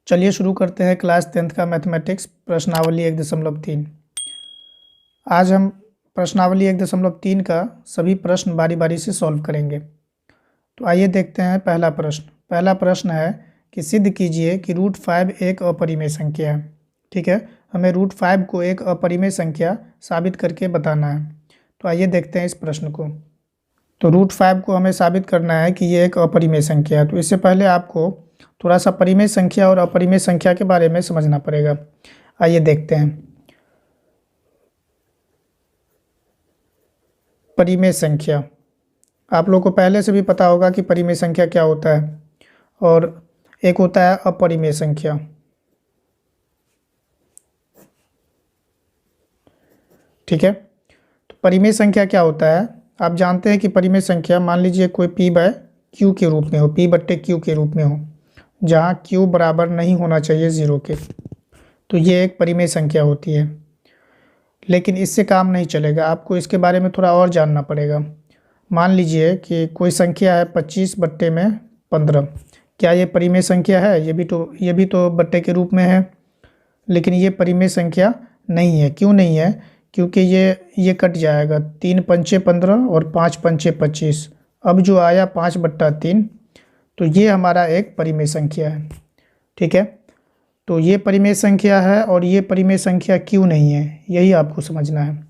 चलिए शुरू करते हैं क्लास 10th का मैथमेटिक्स प्रश्नावली 1.3। आज हम प्रश्नावली 1.3 का सभी प्रश्न बारी बारी से सॉल्व करेंगे। तो आइए देखते हैं पहला प्रश्न। पहला प्रश्न है कि सिद्ध कीजिए कि √5 एक अपरिमेय संख्या है। ठीक है, हमें √5 को एक अपरिमेय संख्या साबित करके बताना है। तो आइए देखते हैं इस प्रश्न को। तो √5 को हमें साबित करना है कि ये एक अपरिमेय संख्या है। तो इससे पहले आपको थोड़ा सा परिमेय संख्या और अपरिमेय संख्या के बारे में समझना पड़ेगा। आइए देखते हैं। परिमेय संख्या, आप लोगों को पहले से भी पता होगा कि परिमेय संख्या क्या होता है, और एक होता है अपरिमेय संख्या। ठीक है, तो परिमेय संख्या क्या होता है, आप जानते हैं कि परिमेय संख्या, मान लीजिए कोई p/q के रूप में हो, p/q के रूप में हो, जहाँ q बराबर नहीं होना चाहिए 0 के, तो ये एक परिमेय संख्या होती है। लेकिन इससे काम नहीं चलेगा, आपको इसके बारे में थोड़ा और जानना पड़ेगा। मान लीजिए कि कोई संख्या है 25/15। क्या ये परिमेय संख्या है? ये भी तो बट्टे के रूप में है, लेकिन ये परिमेय संख्या नहीं है। क्यों नहीं है? क्योंकि ये कट जाएगा, 3×5 = 15 और 5×5 = 25। अब जो आया 5/3, तो ये हमारा एक परिमेय संख्या है। ठीक है, तो ये परिमेय संख्या है और ये परिमेय संख्या क्यों नहीं है, यही आपको समझना है।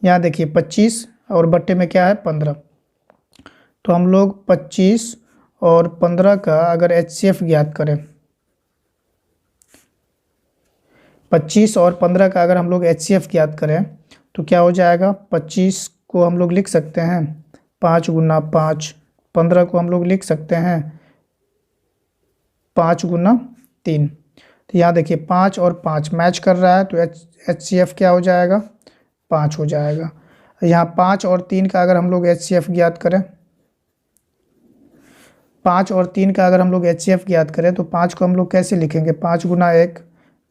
यहाँ देखिए 25 और बट्टे में क्या है 15। तो हम लोग 25 और 15 का अगर HCF ज्ञात करें, 25 और 15 का अगर हम लोग HCF ज्ञात करें तो क्या हो जाएगा, 25 को हम लोग लिख सकते हैं 5 × 5, 15 को हम लोग लिख सकते हैं 5 × 3। तो यहाँ देखिए 5 और 5 मैच कर रहा है, तो HCF क्या हो जाएगा, 5 हो जाएगा। यहाँ 5 और 3 का अगर हम लोग HCF ज्ञात करें, 5 और 3 का अगर हम लोग HCF ज्ञात करें तो 5 को हम लोग कैसे लिखेंगे, 5 × 1,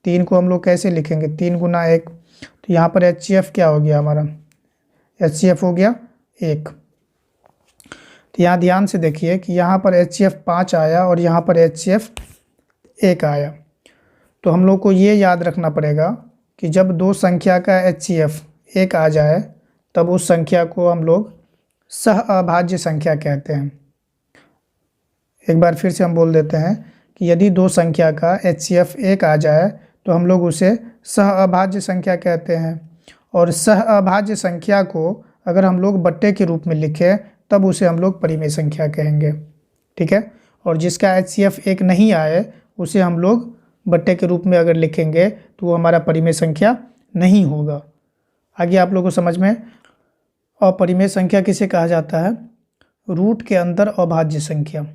3 को हम लोग कैसे लिखेंगे, 3 × 1। तो यहाँ पर HCF क्या हो गया हमारा, HCF हो गया 1। तो यहाँ ध्यान से देखिए कि यहाँ पर HCF 5 आया और यहाँ पर HCF 1 आया। तो हम लोग को ये याद रखना पड़ेगा कि जब दो संख्या का HCF 1 आ जाए तब उस संख्या को हम लोग सहअभाज्य संख्या कहते हैं। एक बार फिर से हम बोल देते हैं कि यदि दो संख्या का HCF 1 आ जाए तो हम लोग उसे सहअभाज्य संख्या कहते हैं। और सहअभाज्य संख्या को अगर हम लोग बट्टे के रूप में लिखें तब उसे हम लोग परिमेय संख्या कहेंगे। ठीक है, और जिसका HCF 1 नहीं आए उसे हम लोग बट्टे के रूप में अगर लिखेंगे तो वो हमारा परिमेय संख्या नहीं होगा। आगे आप लोगों को समझ में। अपरिमेय संख्या किसे कहा जाता है, रूट के अंदर अभाज्य संख्या।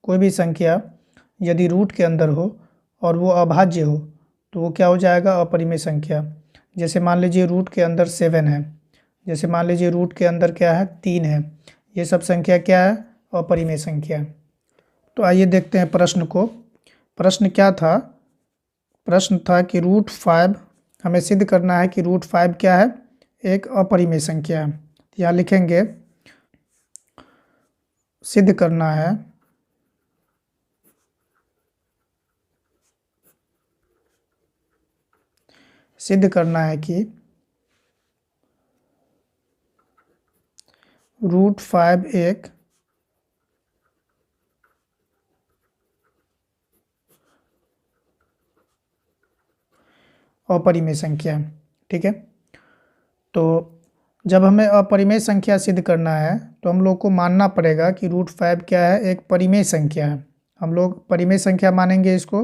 कोई भी संख्या यदि रूट के अंदर हो और वो अभाज्य हो तो वो क्या हो जाएगा, अपरिमेय संख्या। जैसे मान लीजिए रूट के अंदर 7 है, जैसे मान लीजिए रूट के अंदर क्या है 3 है, ये सब संख्या क्या है, अपरिमेय संख्या। तो आइए देखते हैं प्रश्न को। प्रश्न क्या था, प्रश्न था कि √5 हमें सिद्ध करना है कि √5 क्या है, एक अपरिमेय संख्या है। यहाँ लिखेंगे सिद्ध करना है कि √5 एक अपरिमेय संख्या है। ठीक है, तो जब हमें अपरिमेय संख्या सिद्ध करना है तो हम लोग को मानना पड़ेगा कि √5 क्या है, एक परिमेय संख्या है। हम लोग परिमेय संख्या मानेंगे इसको,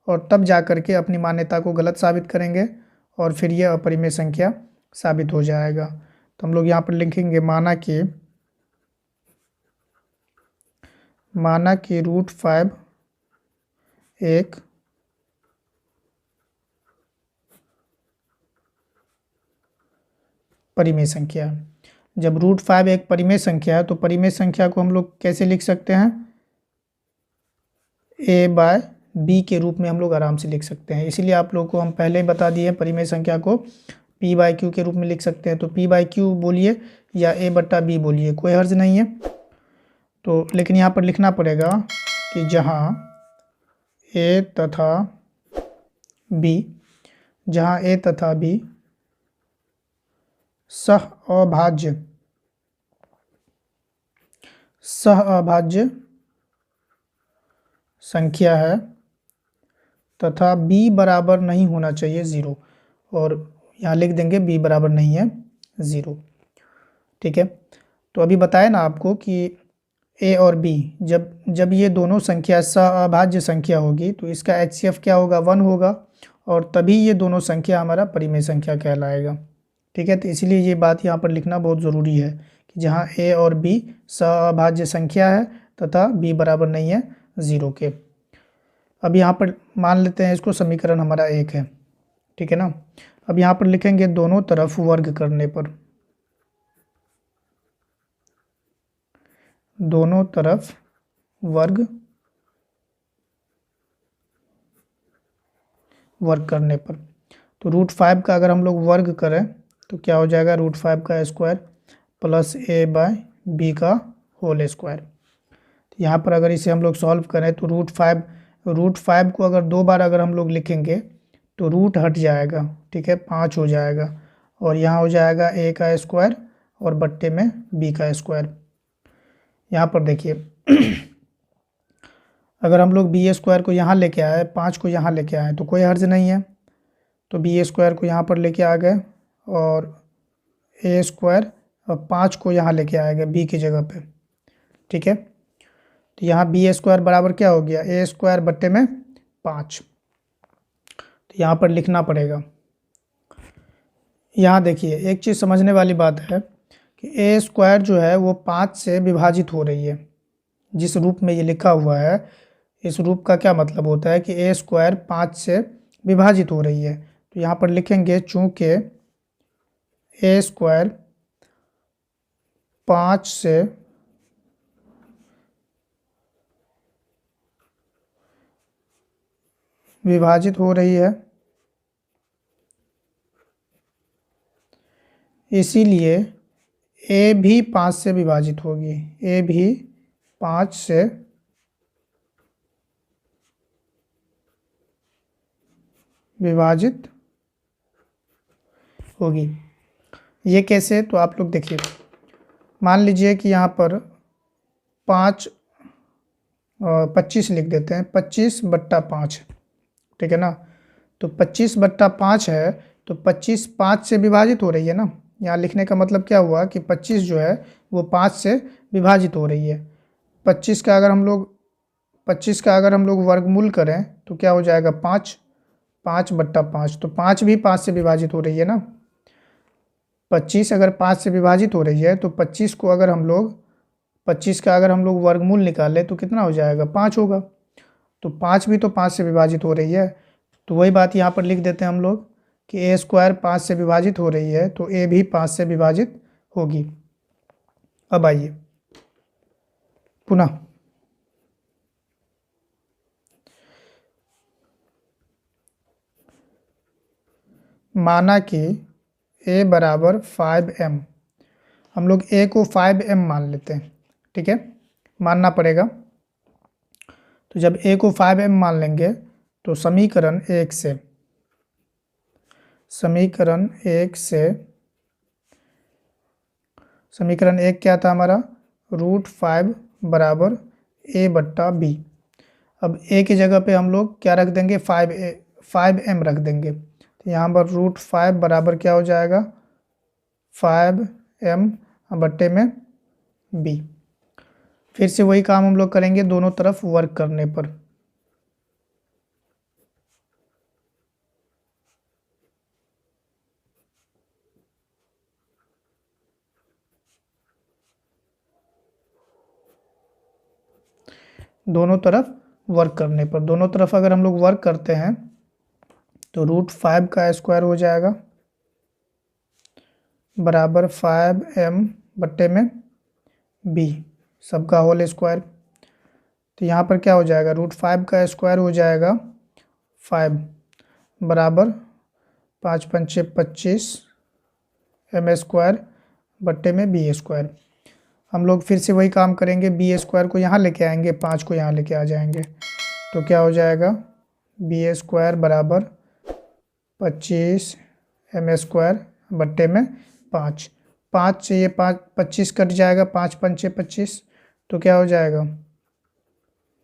और तब जा कर के अपनी मान्यता को गलत साबित करेंगे और फिर ये अपरिमेय संख्या साबित हो जाएगा। तो हम लोग यहाँ पर लिखेंगे माना कि √5 एक परिमेय संख्या है। जब √5 एक परिमेय संख्या है तो परिमेय संख्या को हम लोग कैसे लिख सकते हैं, a/b के रूप में हम लोग आराम से लिख सकते हैं। इसीलिए आप लोगों को हम पहले ही बता दिए परिमेय संख्या को p/q के रूप में लिख सकते हैं। तो p/q बोलिए या a/b बोलिए, कोई हर्ज नहीं है। तो लेकिन यहाँ पर लिखना पड़ेगा कि जहाँ ए तथा बी, जहाँ ए तथा बी सह अभाज्य संख्या है तथा b बराबर नहीं होना चाहिए 0, और यहाँ लिख देंगे b बराबर नहीं है 0। ठीक है, तो अभी बताया ना आपको कि a और b जब ये दोनों संख्या सह संख्या होगी तो इसका HCF क्या होगा, 1 होगा, और तभी ये दोनों संख्या हमारा परिमेय संख्या कहलाएगा। ठीक है, तो इसलिए ये बात यहाँ पर लिखना बहुत ज़रूरी है कि जहाँ a और b सह संख्या है तथा b बराबर नहीं है 0 के। अब यहाँ पर मान लेते हैं इसको समीकरण हमारा 1 है। ठीक है ना, अब यहाँ पर लिखेंगे दोनों तरफ वर्ग करने पर, दोनों तरफ वर्ग करने पर, तो √5 का अगर हम लोग वर्ग करें तो क्या हो जाएगा, √5 का स्क्वायर प्लस a/b का होल स्क्वायर। यहाँ पर अगर इसे हम लोग सॉल्व करें तो √5 को अगर 2 बार अगर हम लोग लिखेंगे तो रूट हट जाएगा। ठीक है, 5 हो जाएगा, और यहाँ हो जाएगा a का स्क्वायर और बट्टे में b का स्क्वायर। यहाँ पर देखिए अगर हम लोग b स्क्वायर को यहाँ लेके आए, 5 को यहाँ लेके आए तो कोई हर्ज नहीं है, तो b स्क्वायर को यहाँ पर लेके आ गए और a स्क्वायर और 5 को यहाँ लेके आएगा b की जगह पे। ठीक है, तो यहाँ b स्क्वायर बराबर क्या हो गया, a स्क्वायर बट्टे में 5, तो यहाँ पर लिखना पड़ेगा। यहाँ देखिए एक चीज़ समझने वाली बात है कि a स्क्वायर जो है वो 5 से विभाजित हो रही है। जिस रूप में ये लिखा हुआ है, इस रूप का क्या मतलब होता है कि a स्क्वायर 5 से विभाजित हो रही है, तो यहाँ पर लिखेंगे चूँकि a स्क्वायर 5 से विभाजित हो रही है, इसीलिए a भी 5 से विभाजित होगी, a भी 5 से विभाजित होगी। ये कैसे, तो आप लोग देखिए, मान लीजिए कि यहाँ पर 25 लिख देते हैं, 25/5। ठीक है ना, तो 25/5 है, तो 25 5 से विभाजित हो रही है ना। यहाँ लिखने का मतलब क्या हुआ कि 25 जो है वो 5 से विभाजित हो रही है। 25 का अगर हम लोग वर्गमूल करें तो क्या हो जाएगा, 5/5, तो 5 भी 5 से विभाजित हो रही है ना। 25 अगर 5 से विभाजित हो रही है तो 25 का अगर हम लोग वर्गमूल निकालें तो कितना हो जाएगा, 5 होगा। तो 5 भी तो 5 से विभाजित हो रही है, तो वही बात यहाँ पर लिख देते हैं हम लोग कि a स्क्वायर 5 से विभाजित हो रही है तो a भी 5 से विभाजित होगी। अब आइए पुनः माना कि a बराबर 5m, हम लोग a को 5m मान लेते हैं। ठीक है, मानना पड़ेगा। तो जब a को 5m मान लेंगे तो समीकरण 1 क्या था हमारा, √5 बराबर a/b। अब a की जगह पे हम लोग क्या रख देंगे, 5m रख देंगे, तो यहाँ पर √5 बराबर क्या हो जाएगा, 5m बट्टे में b। फिर से वही काम हम लोग करेंगे दोनों तरफ वर्क करने पर। दोनों तरफ अगर हम लोग वर्क करते हैं तो √5 का स्क्वायर हो जाएगा बराबर 5m बट्टे में b, सबका होल स्क्वायर। तो यहाँ पर क्या हो जाएगा, √5 का स्क्वायर हो जाएगा 5 बराबर 5 पंचे 25 m स्क्वायर बट्टे में b स्क्वायर। हम लोग फिर से वही काम करेंगे, b स्क्वायर को यहाँ लेके आएंगे, 5 को यहाँ लेके आ जाएंगे, तो क्या हो जाएगा, बी स्क्वायर बराबर 25 m² बट्टे में 5। 5 से ये 25 कट जाएगा, 5 पंचे 25, तो क्या हो जाएगा,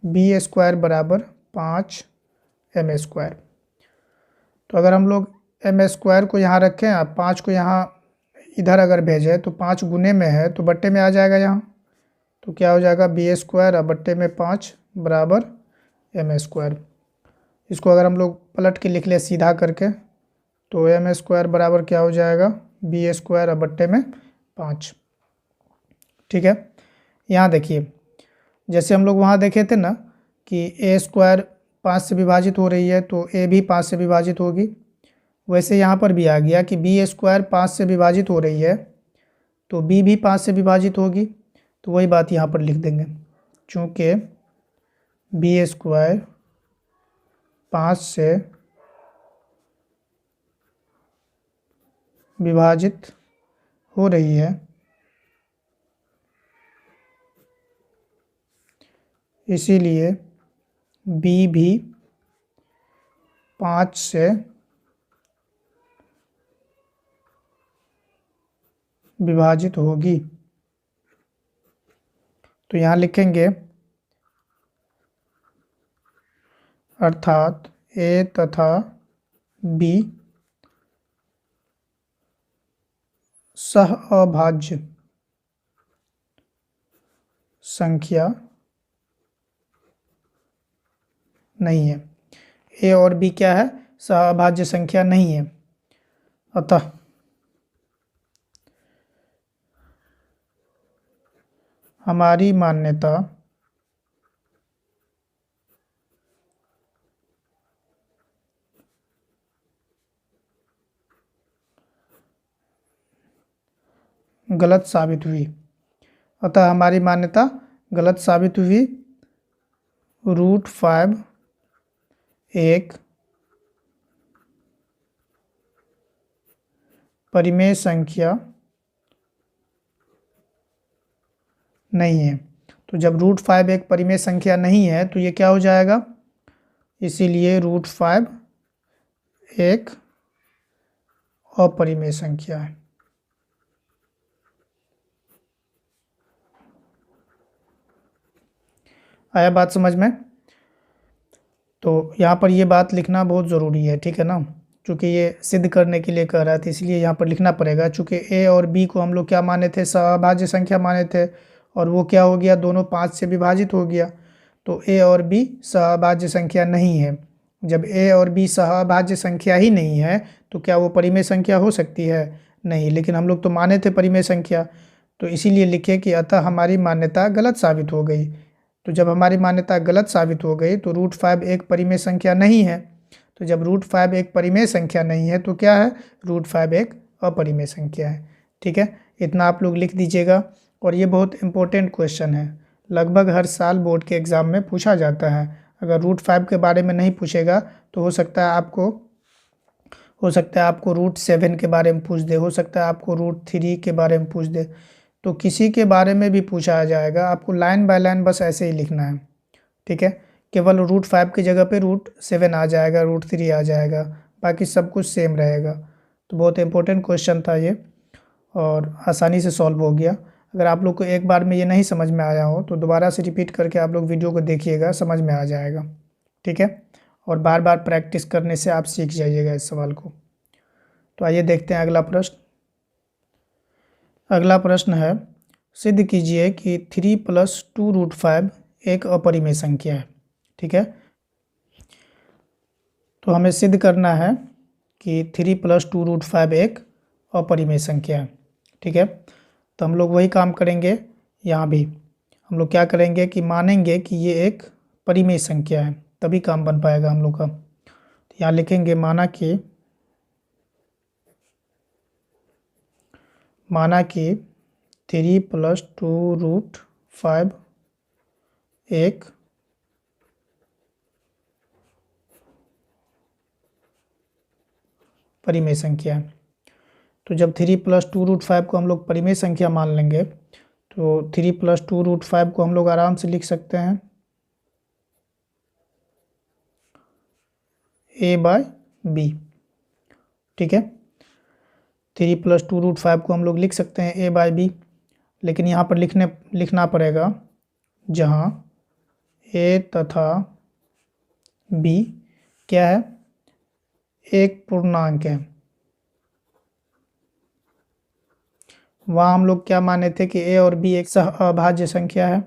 बी स्क्वायर बराबर 5 m²। तो अगर हम लोग m² को यहाँ रखें, आप 5 को यहाँ इधर अगर भेजें तो 5 गुने में है तो बट्टे में आ जाएगा यहाँ, तो क्या हो जाएगा, बी स्क्वायर और बट्टे में 5 बराबर m²। इसको अगर हम लोग पलट के लिख ले सीधा करके, तो m² बराबर क्या हो जाएगा, बी स्क्वायर और बट्टे में 5। ठीक है, यहाँ देखिए जैसे हम लोग वहाँ देखे थे ना कि a² 5 से विभाजित हो रही है तो a भी 5 से विभाजित होगी, वैसे यहाँ पर भी आ गया कि b² 5 से विभाजित हो रही है तो b भी 5 से विभाजित होगी, तो वही बात यहाँ पर लिख देंगे, चूँकि b² 5 से विभाजित हो रही है, इसीलिए b भी 5 से विभाजित होगी। तो यहाँ लिखेंगे अर्थात a तथा b सहअभाज्य संख्या नहीं है। a और b क्या है, सहअभाज्य संख्या नहीं है। अतः हमारी मान्यता गलत साबित हुई। अतः हमारी मान्यता गलत साबित हुई। √5 एक परिमेय संख्या नहीं है। तो जब √5 एक परिमेय संख्या नहीं है तो ये क्या हो जाएगा, इसीलिए √5 एक अपरिमेय संख्या है। आया बात समझ में? तो यहाँ पर ये बात लिखना बहुत ज़रूरी है, ठीक है ना, क्योंकि ये सिद्ध करने के लिए कह रहा था, इसलिए यहाँ पर लिखना पड़ेगा। चूँकि a और b को हम लोग क्या माने थे, सहअभाज्य संख्या माने थे, और वो क्या हो गया, दोनों 5 से विभाजित हो गया, तो a और b सहअभाज्य संख्या नहीं है। जब a और b सहअभाज्य संख्या ही नहीं है तो क्या वो परिमेय संख्या हो सकती है? नहीं, लेकिन हम लोग तो माने थे परिमेय संख्या, तो इसीलिए लिखे कि अतः हमारी मान्यता गलत साबित हो गई। तो जब हमारी मान्यता गलत साबित हो गई तो √5 एक परिमेय संख्या नहीं है। तो जब √5 एक परिमेय संख्या नहीं है तो क्या है, √5 एक अपरिमेय संख्या है। ठीक है, इतना आप लोग लिख दीजिएगा। और ये बहुत इंपॉर्टेंट क्वेश्चन है, लगभग हर साल बोर्ड के एग्ज़ाम में पूछा जाता है। अगर √5 के बारे में नहीं पूछेगा तो हो सकता है आपको √7 के बारे में पूछ दे, हो सकता है आपको √3 के बारे में पूछ दे, तो किसी के बारे में भी पूछा जाएगा। आपको लाइन बाय लाइन बस ऐसे ही लिखना है। ठीक है, केवल √5 की जगह पे √7 आ जाएगा, √3 आ जाएगा, बाकी सब कुछ सेम रहेगा। तो बहुत इंपॉर्टेंट क्वेश्चन था ये और आसानी से सॉल्व हो गया। अगर आप लोग को एक बार में ये नहीं समझ में आया हो तो दोबारा से रिपीट करके आप लोग वीडियो को देखिएगा, समझ में आ जाएगा। ठीक है, और बार बार प्रैक्टिस करने से आप सीख जाइएगा इस सवाल को। तो आइए देखते हैं अगला प्रश्न। अगला प्रश्न है, सिद्ध कीजिए कि 3 + 2√5 एक अपरिमेय संख्या है। ठीक है, तो हमें सिद्ध करना है कि 3 + 2√5 एक अपरिमेय संख्या है। ठीक है, तो हम लोग वही काम करेंगे यहाँ भी। हम लोग क्या करेंगे कि मानेंगे कि ये एक परिमेय संख्या है, तभी काम बन पाएगा हम लोग का। तो यहाँ लिखेंगे माना कि 3 + 2√5 एक परिमेय संख्या है। तो जब 3 + 2√5 को हम लोग परिमेय संख्या मान लेंगे तो 3 + 2√5 को हम लोग आराम से लिख सकते हैं a/b। ठीक है, 3 + 2√5 को हम लोग लिख सकते हैं a/b, लेकिन यहाँ पर लिखना पड़ेगा जहाँ a तथा b क्या है, एक पूर्णांक है। वहाँ हम लोग क्या माने थे कि a और b एक सह अभाज्य संख्या है,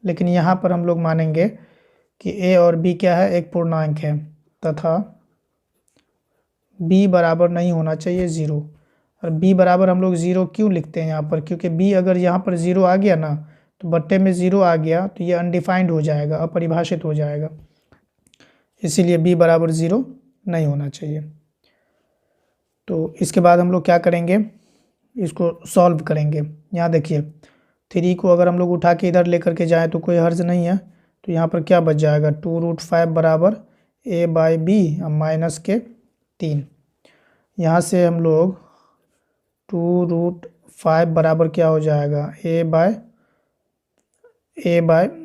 लेकिन यहाँ पर हम लोग मानेंगे कि a और b क्या है, एक पूर्णांक है तथा b बराबर नहीं होना चाहिए 0। और b बराबर हम लोग 0 क्यों लिखते हैं यहाँ पर, क्योंकि b अगर यहाँ पर 0 आ गया ना तो बट्टे में 0 आ गया तो ये अनडिफाइंड हो जाएगा, अपरिभाषित हो जाएगा, इसीलिए b बराबर 0 नहीं होना चाहिए। तो इसके बाद हम लोग क्या करेंगे, इसको सॉल्व करेंगे। यहाँ देखिए 3 को अगर हम लोग उठा के इधर लेकर के जाएँ तो कोई हर्ज नहीं है, तो यहाँ पर क्या बच जाएगा, 2√5 बराबर a/b -3। यहाँ से हम लोग 2√5 बराबर क्या हो जाएगा,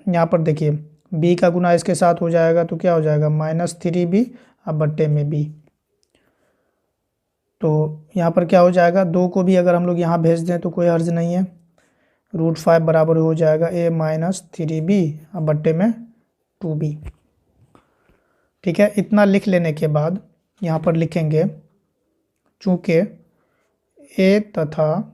यहाँ पर देखिए b का गुना इसके साथ हो जाएगा तो क्या हो जाएगा, -3b अब बट्टे में b। तो यहाँ पर क्या हो जाएगा, 2 को भी अगर हम लोग यहाँ भेज दें तो कोई हर्ज नहीं है, √5 बराबर हो जाएगा a -3b अब बट्टे में 2b। ठीक है, इतना लिख लेने के बाद यहाँ पर लिखेंगे चूँकि a तथा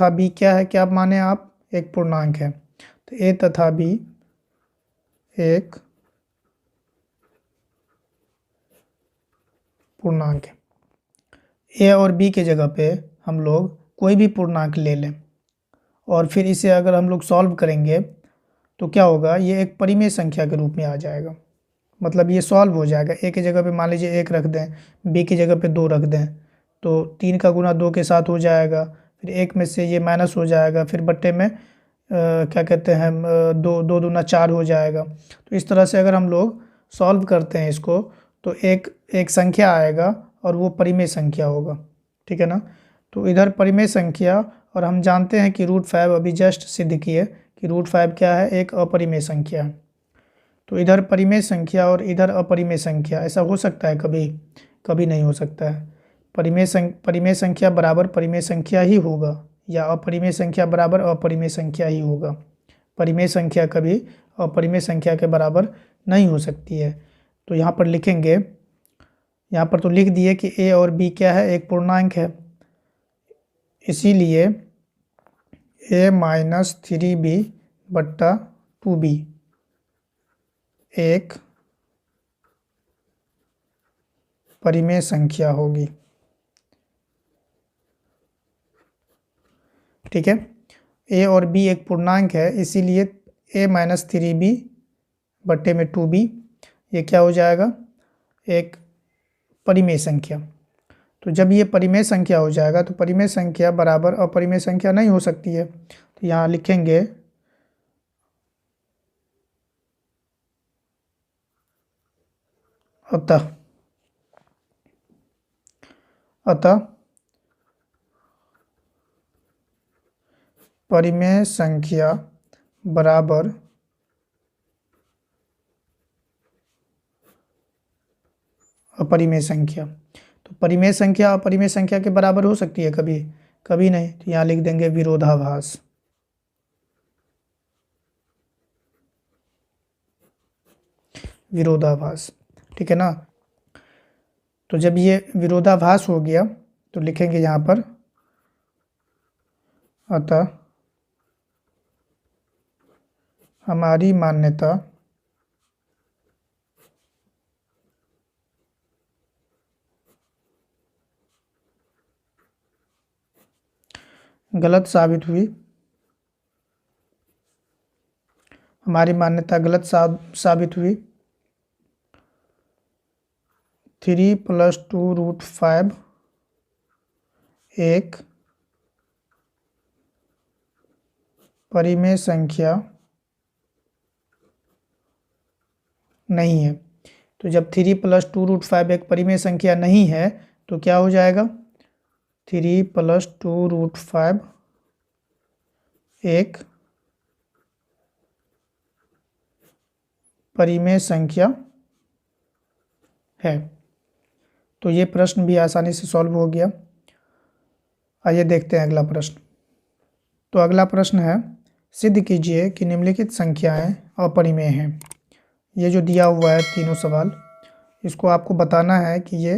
b क्या है, क्या माने आप, एक पूर्णांक है, तो a तथा b एक पूर्णांक है। a और b के जगह पे हम लोग कोई भी पूर्णांक ले लें और फिर इसे अगर हम लोग सॉल्व करेंगे तो क्या होगा, ये एक परिमेय संख्या के रूप में आ जाएगा। मतलब ये सॉल्व हो जाएगा। a की जगह पे मान लीजिए 1 रख दें, b की जगह पे 2 रख दें, तो 3 का गुना 2 के साथ हो जाएगा, फिर 1 में से ये माइनस हो जाएगा, फिर बट्टे में क्या कहते हैं 2 दूना 4 हो जाएगा। तो इस तरह से अगर हम लोग सॉल्व करते हैं इसको तो एक संख्या आएगा और वो परिमेय संख्या होगा। ठीक है ना, तो इधर परिमेय संख्या, और हम जानते हैं कि √5 अभी जस्ट सिद्ध किए कि √5 क्या है, एक अपरिमेय संख्या है। तो इधर परिमेय संख्या और इधर अपरिमेय संख्या, ऐसा हो सकता है कभी, कभी नहीं हो सकता है। परिमेय संख्या बराबर परिमेय संख्या ही होगा या अपरिमेय संख्या बराबर अपरिमेय संख्या ही होगा। परिमेय संख्या कभी अपरिमेय संख्या के बराबर नहीं हो सकती है। तो यहाँ पर लिखेंगे, यहाँ पर तो लिख दिए कि a और b क्या है, एक पूर्णांक है, इसीलिए a -3b बट्टा 2b एक परिमेय संख्या होगी। ठीक है, a और b एक पूर्णांक है, इसीलिए a -3b बट्टे में 2b ये क्या हो जाएगा, एक परिमेय संख्या। तो जब ये परिमेय संख्या हो जाएगा तो परिमेय संख्या बराबर अपरिमेय संख्या नहीं हो सकती है। तो यहाँ लिखेंगे अतः परिमेय संख्या बराबर अपरिमेय संख्या। तो परिमेय संख्या अपरिमेय संख्या के बराबर हो सकती है कभी, कभी नहीं। तो यहाँ लिख देंगे विरोधाभास। विरोधाभास, ठीक है ना। तो जब ये विरोधाभास हो गया तो लिखेंगे यहाँ पर अतः हमारी मान्यता गलत साबित हुई, हमारी मान्यता गलत साबित हुई। 3 + 2√5 एक परिमेय संख्या नहीं है। तो जब 3 + 2√5 एक परिमेय संख्या नहीं है तो क्या हो जाएगा, 3 + 2√5 एक परिमेय संख्या है। तो ये प्रश्न भी आसानी से सॉल्व हो गया। आइए देखते हैं अगला प्रश्न। तो अगला प्रश्न है, सिद्ध कीजिए कि निम्नलिखित संख्याएं अपरिमेय हैं। ये जो दिया हुआ है तीनों सवाल, इसको आपको बताना है कि ये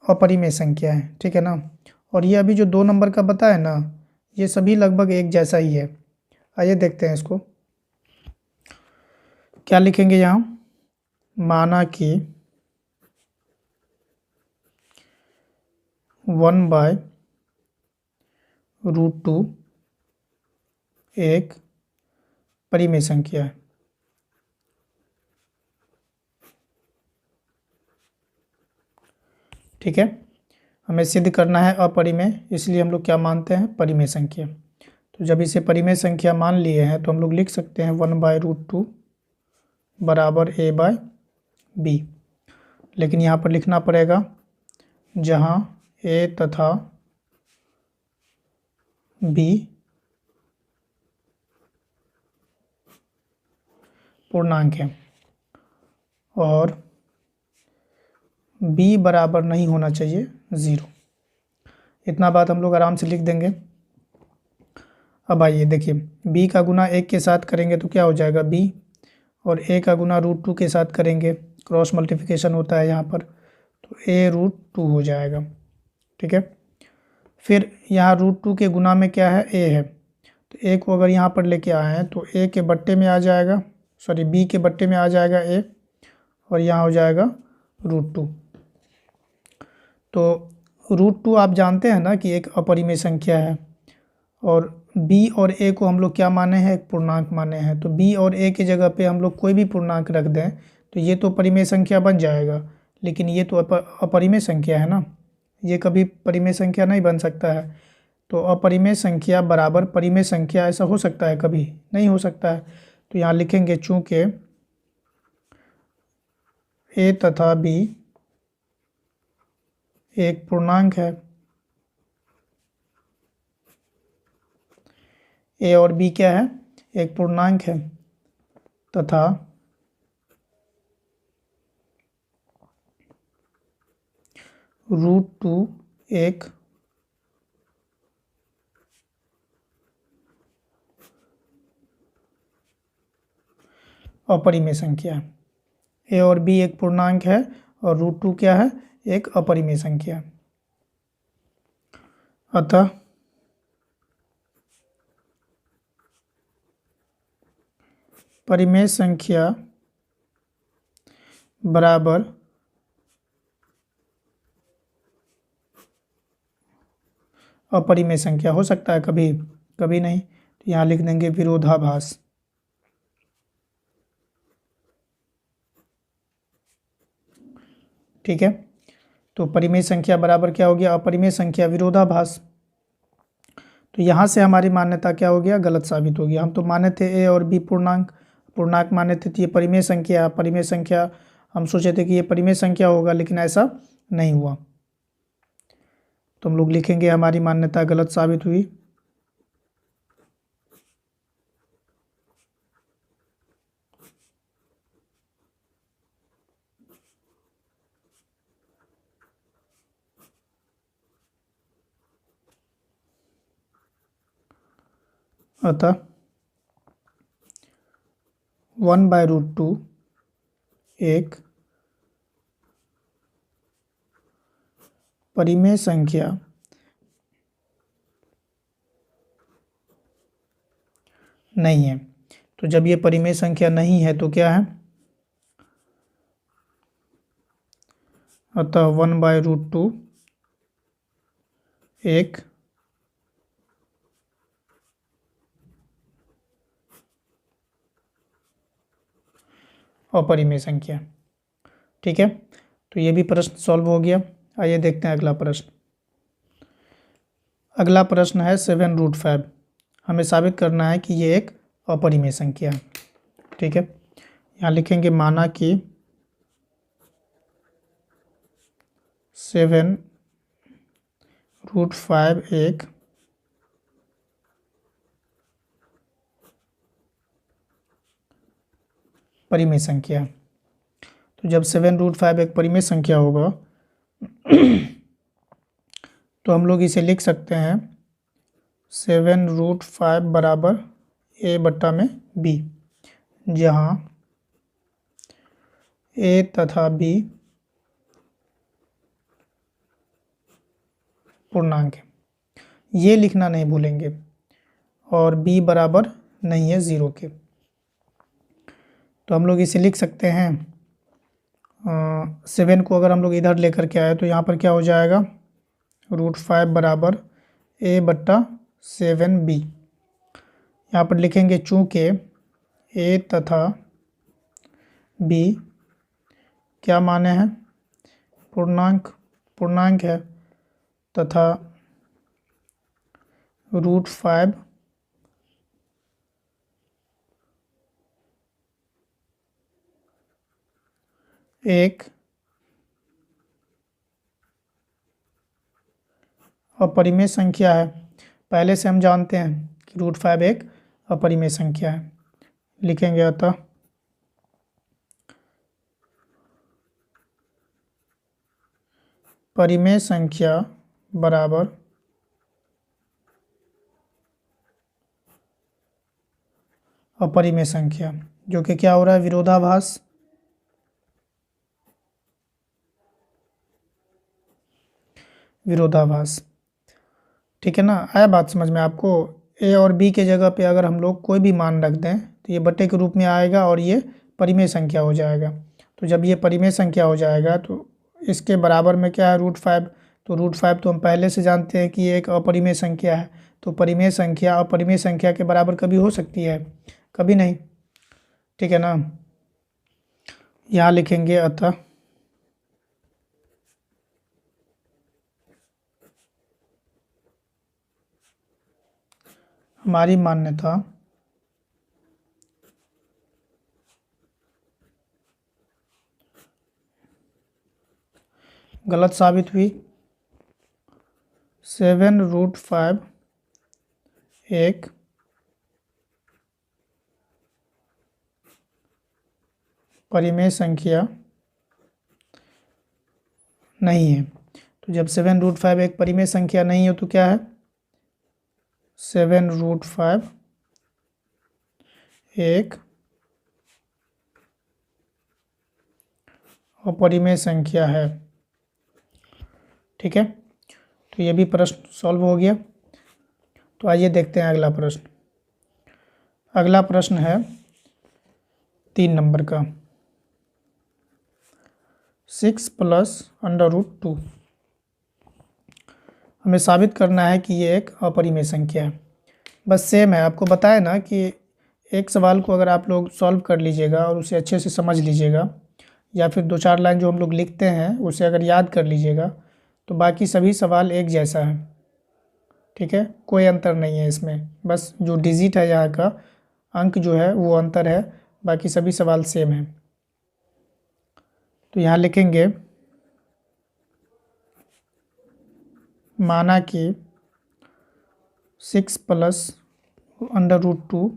अपरिमेय संख्या है, ठीक है ना। और ये अभी जो 2 नंबर का बताया ना, ये सभी लगभग एक जैसा ही है। आइए देखते हैं इसको क्या लिखेंगे यहाँ। माना कि 1/√2 एक परिमेय संख्या है। ठीक है, हमें सिद्ध करना है अपरिमेय, इसलिए हम लोग क्या मानते हैं, परिमेय संख्या। तो जब इसे परिमेय संख्या मान लिए हैं तो हम लोग लिख सकते हैं 1/√2 बराबर a/b। लेकिन यहाँ पर लिखना पड़ेगा जहाँ a तथा b पूर्णांक है और b बराबर नहीं होना चाहिए 0। इतना बात हम लोग आराम से लिख देंगे। अब आइए देखिए, b का गुना 1 के साथ करेंगे तो क्या हो जाएगा b, और a का गुना √2 के साथ करेंगे, क्रॉस मल्टीप्लिकेशन होता है यहाँ पर, तो a√2 हो जाएगा। ठीक है, फिर यहाँ √2 के गुना में क्या है, a है, तो a को अगर यहाँ पर लेके आए हैं तो a के बट्टे में आ जाएगा, सॉरी b के बट्टे में आ जाएगा a, और यहाँ हो जाएगा √2। तो √2 आप जानते हैं ना कि एक अपरिमेय संख्या है, और b और a को हम लोग क्या माने हैं, एक पूर्णांक माने हैं। तो b और a की जगह पे हम लोग कोई भी पूर्णांक रख दें तो ये तो परिमेय संख्या बन जाएगा, लेकिन ये तो अपरिमेय संख्या है ना, ये कभी परिमेय संख्या नहीं बन सकता है। तो अपरिमेय संख्या बराबर परिमेय संख्या, ऐसा हो सकता है, कभी नहीं हो सकता है। तो यहाँ लिखेंगे चूँकि a तथा b एक पूर्णांक है, a और b क्या है, एक पूर्णांक है, तथा √2 एक अपरिमेय संख्या है। a और b एक पूर्णांक है और √2 क्या है, एक अपरिमेय संख्या। अतः परिमेय संख्या बराबर अपरिमेय संख्या हो सकता है, कभी कभी नहीं। तो यहाँ लिख देंगे विरोधाभास। ठीक है, तो परिमेय संख्या बराबर क्या हो गया, अपरिमेय संख्या विरोधाभास। तो यहाँ से हमारी मान्यता क्या हो गया, गलत साबित हो गया। हम तो माने थे a और b पूर्णांक पूर्णांक माने थे, तो ये परिमेय संख्या, परिमेय संख्या हम सोचे थे कि ये परिमेय संख्या होगा, लेकिन ऐसा नहीं हुआ। तो हम लोग लिखेंगे हमारी मान्यता गलत साबित हुई। अतः 1/√2 एक परिमेय संख्या नहीं है। तो जब ये परिमेय संख्या नहीं है तो क्या है, अतः 1/√2 एक अपरिमेय संख्या। ठीक है, तो ये भी प्रश्न सॉल्व हो गया। आइए देखते हैं अगला प्रश्न। अगला प्रश्न है 7√5। हमें साबित करना है कि ये एक अपरिमेय संख्या है। ठीक है, यहाँ लिखेंगे माना कि 7√5 एक परिमेय संख्या है। तो जब 7√5 एक परिमेय संख्या होगा तो हम लोग इसे लिख सकते हैं 7√5 बराबर a/b, जहाँ a तथा b पूर्णांक है, ये लिखना नहीं भूलेंगे, और b बराबर नहीं है 0 के। तो हम लोग इसे लिख सकते हैं 7 को अगर हम लोग इधर लेकर के आए तो यहाँ पर क्या हो जाएगा, √5 बराबर a/7b। यहाँ पर लिखेंगे चूँकि a तथा b क्या माने हैं, पूर्णांक है, तथा √5 एक अपरिमेय संख्या है। पहले से हम जानते हैं कि √5 एक अपरिमेय संख्या है। लिखेंगे अतः परिमेय संख्या बराबर अपरिमेय संख्या, जो कि क्या हो रहा है, विरोधाभास। ठीक है ना, आया बात समझ में आपको। ए और बी के जगह पे अगर हम लोग कोई भी मान रख दें तो ये बट्टे के रूप में आएगा और ये परिमेय संख्या हो जाएगा। तो जब ये परिमेय संख्या हो जाएगा तो इसके बराबर में क्या है, √5। तो √5 तो हम पहले से जानते हैं कि ये एक अपरिमेय संख्या है। तो परिमेय संख्या अपरिमेय संख्या के बराबर कभी हो सकती है, कभी नहीं। ठीक है ना, यहाँ लिखेंगे अतः हमारी मान्यता गलत साबित हुई। 7√5 एक परिमेय संख्या नहीं है। तो जब 7√5 एक परिमेय संख्या नहीं हो तो क्या है, 7√5 एक अपरिमेय संख्या है। ठीक है, तो ये भी प्रश्न सॉल्व हो गया। तो आइए देखते हैं अगला प्रश्न। अगला प्रश्न है 3 नंबर का, 6 + √2। हमें साबित करना है कि ये एक अपरिमेय संख्या है। बस सेम है, आपको बताया ना कि एक सवाल को अगर आप लोग सॉल्व कर लीजिएगा और उसे अच्छे से समझ लीजिएगा, या फिर 2-4 लाइन जो हम लोग लिखते हैं उसे अगर याद कर लीजिएगा, तो बाकी सभी सवाल एक जैसा है। ठीक है, कोई अंतर नहीं है इसमें, बस जो डिजिट है यहाँ का अंक जो है वो अंतर है, बाकी सभी सवाल सेम है। तो यहाँ लिखेंगे माना कि 6 + √2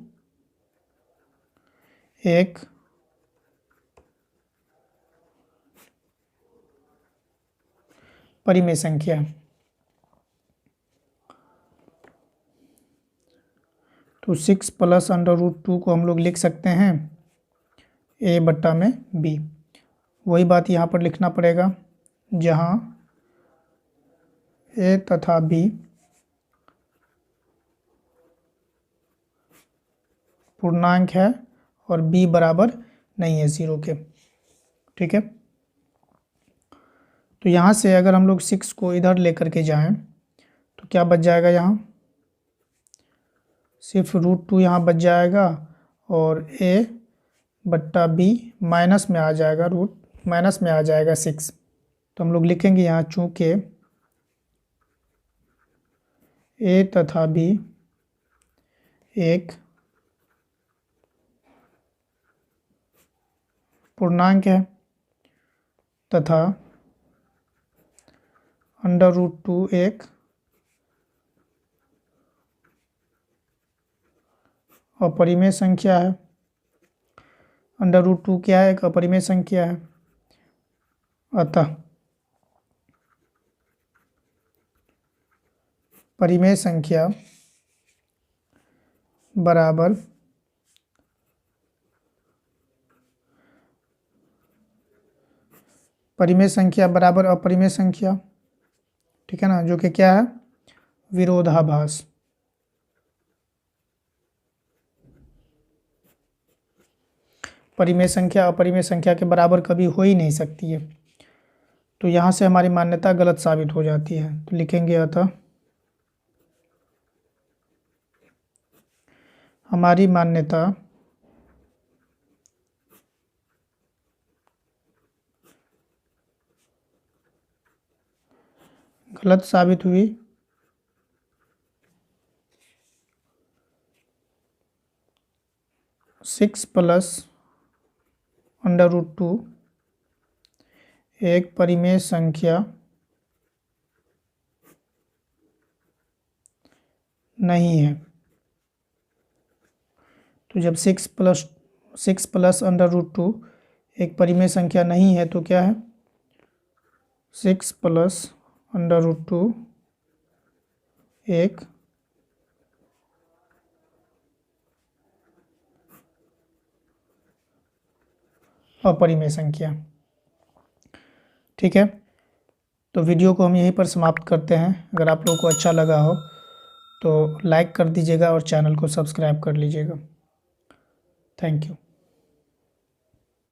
एक परिमेय संख्या है। तो 6 + √2 को हम लोग लिख सकते हैं a/b। वही बात यहाँ पर लिखना पड़ेगा, जहाँ a तथा b पूर्णांक है और b बराबर नहीं है 0 के। ठीक है, तो यहाँ से अगर हम लोग 6 को इधर लेकर के जाएं तो क्या बच जाएगा, यहाँ सिर्फ √2 यहाँ बच जाएगा और a/b माइनस में आ जाएगा, माइनस में आ जाएगा 6। तो हम लोग लिखेंगे यहाँ चूँकि a तथा b एक पूर्णांक है तथा √2 एक अपरिमेय संख्या है। √2 क्या है? एक अपरिमेय संख्या है। अतः परिमेय संख्या बराबर अपरिमेय संख्या, ठीक है ना, जो कि क्या है? विरोधाभास। परिमेय संख्या अपरिमेय संख्या के बराबर कभी हो ही नहीं सकती है, तो यहाँ से हमारी मान्यता गलत साबित हो जाती है। तो लिखेंगे अतः हमारी मान्यता गलत साबित हुई सिक्स प्लस √2 एक परिमेय संख्या नहीं है। तो जब 6 प्लस √2 एक परिमेय संख्या नहीं है तो क्या है? 6 प्लस √2 एक अपरिमेय संख्या। ठीक है, तो वीडियो को हम यहीं पर समाप्त करते हैं। अगर आप लोगों को अच्छा लगा हो तो लाइक कर दीजिएगा और चैनल को सब्सक्राइब कर लीजिएगा। Thank you.